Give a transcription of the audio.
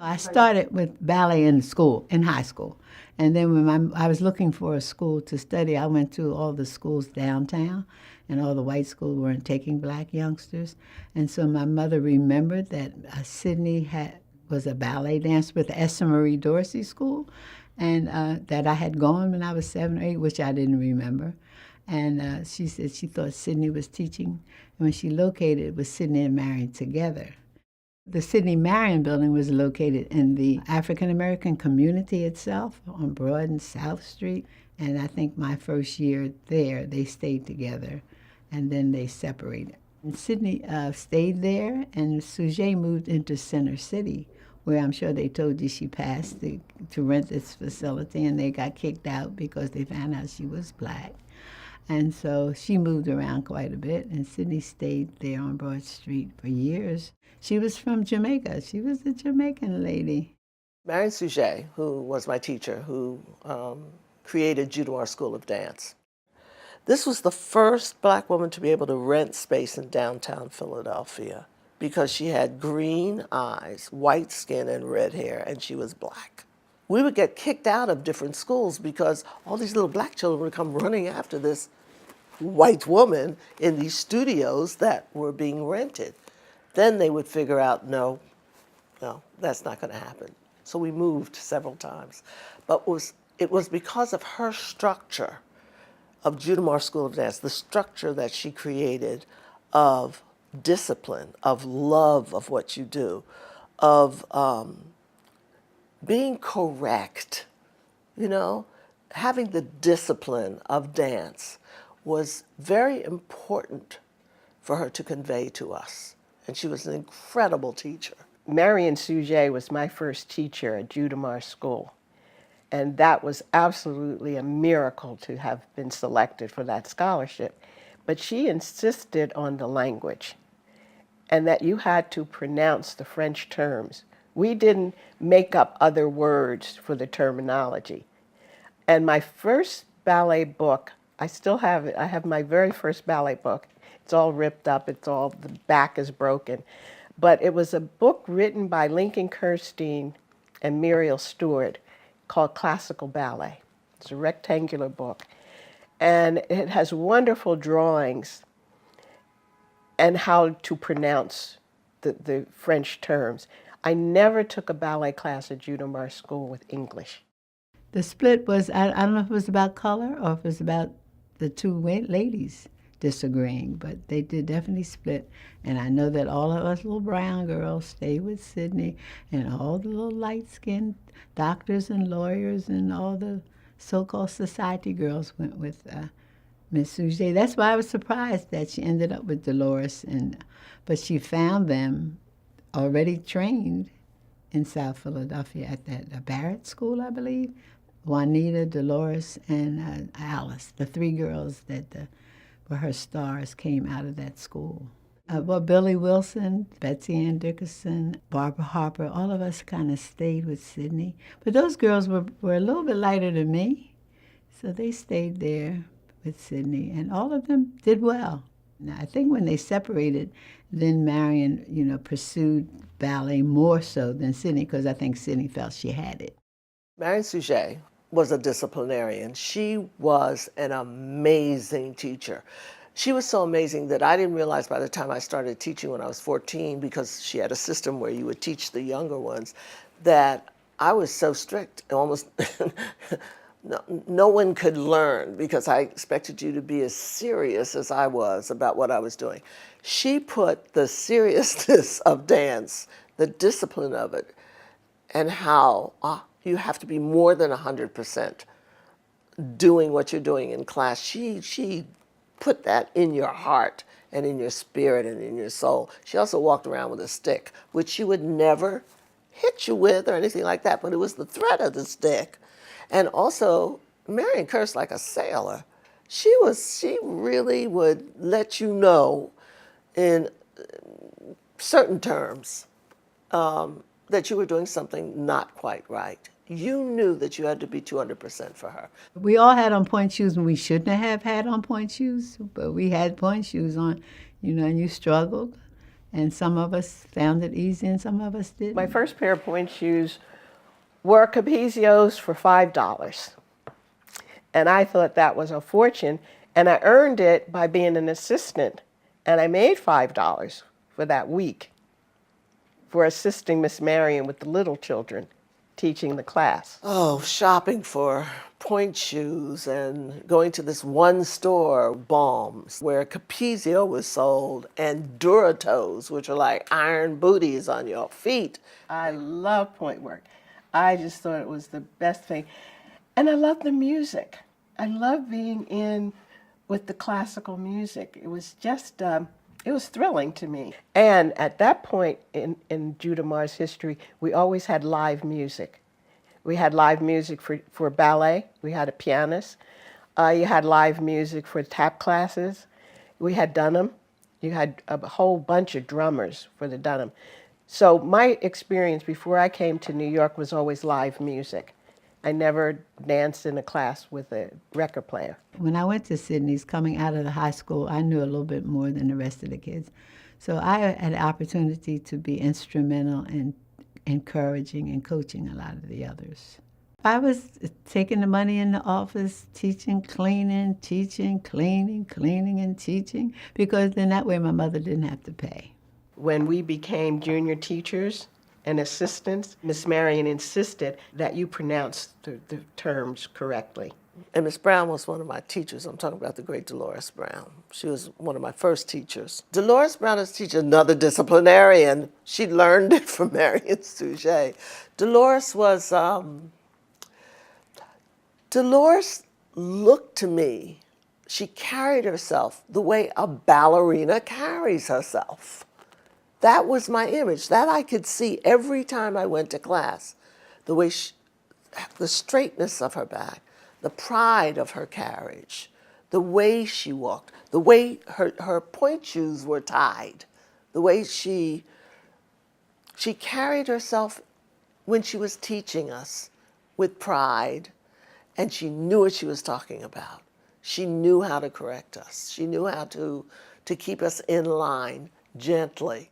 I started with ballet in school, in high school. And then when I was looking for a school to study, I went to all the schools downtown, and all the white schools weren't taking black youngsters. And so my mother remembered that Sydney was a ballet dancer with the Esther Marie Dorsey School, and that I had gone when I was 7 or 8, which I didn't remember. And she said she thought Sydney was teaching. And when she located it, was Sydney and Marion together. The Sidney Marion building was located in the African American community itself on Broad and South Street. And I think my first year there, they stayed together, and then they separated. And Sydney stayed there, and Sujet moved into Center City, where I'm sure they told you she passed to rent this facility, and they got kicked out because they found out she was black. And so she moved around quite a bit, and Sydney stayed there on Broad Street for years. She was from Jamaica. She was a Jamaican lady. Marion Sujet, who was my teacher, who created Judomar School of Dance. This was the first black woman to be able to rent space in downtown Philadelphia because she had green eyes, white skin, and red hair, and she was black. We would get kicked out of different schools because all these little black children would come running after this white woman in these studios that were being rented. Then they would figure out, no, that's not going to happen. So we moved several times. But it was because of her structure of Judomar School of Dance, the structure that she created of discipline, of love of what you do, of being correct, having the discipline of dance was very important for her to convey to us. And she was an incredible teacher. Marion Sujet was my first teacher at Judomar School. And that was absolutely a miracle to have been selected for that scholarship. But she insisted on the language and that you had to pronounce the French terms. We didn't make up other words for the terminology. And my first ballet book, I still have it. I have my very first ballet book. It's all ripped up. The back is broken. But it was a book written by Lincoln Kirstein and Muriel Stewart called Classical Ballet. It's a rectangular book. And it has wonderful drawings and how to pronounce the French terms. I never took a ballet class at Judomar School with English. The split was, I don't know if it was about color or if it was about the two ladies disagreeing, but they did definitely split. And I know that all of us little brown girls stayed with Sydney, and all the little light-skinned doctors and lawyers and all the so-called society girls went with Miss Sujet. That's why I was surprised that she ended up with Dolores, but she found them already trained in South Philadelphia at that Barrett School, I believe. Juanita, Dolores, and Alice, the three girls that were her stars, came out of that school. Billy Wilson, Betsy Ann Dickerson, Barbara Harper, all of us kind of stayed with Sydney. But those girls were a little bit lighter than me, so they stayed there with Sydney, and all of them did well. Now, I think when they separated, then Marion, pursued ballet more so than Sydney, because I think Sydney felt she had it. Marion Sujet was a disciplinarian. She was an amazing teacher. She was so amazing that I didn't realize by the time I started teaching when I was 14, because she had a system where you would teach the younger ones, that I was so strict, almost no one could learn because I expected you to be as serious as I was about what I was doing. She put the seriousness of dance, the discipline of it, and how you have to be more than 100% doing what you're doing in class. She put that in your heart and in your spirit and in your soul. She also walked around with a stick, which she would never hit you with or anything like that, but it was the threat of the stick. And also, Marion cursed like a sailor. She really would let you know in certain terms that you were doing something not quite right. You knew that you had to be 200% for her. We all had on point shoes when we shouldn't have had on point shoes, but we had point shoes on, and you struggled. And some of us found it easy and some of us didn't. My first pair of pointe shoes were Capizios for $5. And I thought that was a fortune. And I earned it by being an assistant. And I made $5 for that week for assisting Miss Marion with the little children, teaching the class. Oh, shopping for point shoes and going to this one store, Balms, where Capizio was sold, and Duratoes, which are like iron booties on your feet. I love point work. I just thought it was the best thing. And I love the music. I love being in with the classical music. It was just, it was thrilling to me. And at that point in Judamar's history, we always had live music. We had live music for ballet. We had a pianist. You had live music for tap classes. We had Dunham. You had a whole bunch of drummers for the Dunham. So my experience before I came to New York was always live music. I never danced in a class with a record player. When I went to Sydney's, coming out of the high school, I knew a little bit more than the rest of the kids. So I had the opportunity to be instrumental in encouraging and coaching a lot of the others. I was taking the money in the office, teaching, cleaning, teaching, cleaning, cleaning, and teaching, because then that way my mother didn't have to pay. When we became junior teachers and assistants, Miss Marion insisted that you pronounce the terms correctly. And Miss Brown was one of my teachers. I'm talking about the great Dolores Brown. She was one of my first teachers. Dolores Brown is teaching another disciplinarian. She learned it from Marion Sujet. Dolores was, Dolores looked to me, she carried herself the way a ballerina carries herself. That was my image. That I could see every time I went to class. The way the straightness of her back, the pride of her carriage, the way she walked, the way her point shoes were tied, the way she carried herself when she was teaching us with pride, and she knew what she was talking about. She knew how to correct us. She knew how to keep us in line gently.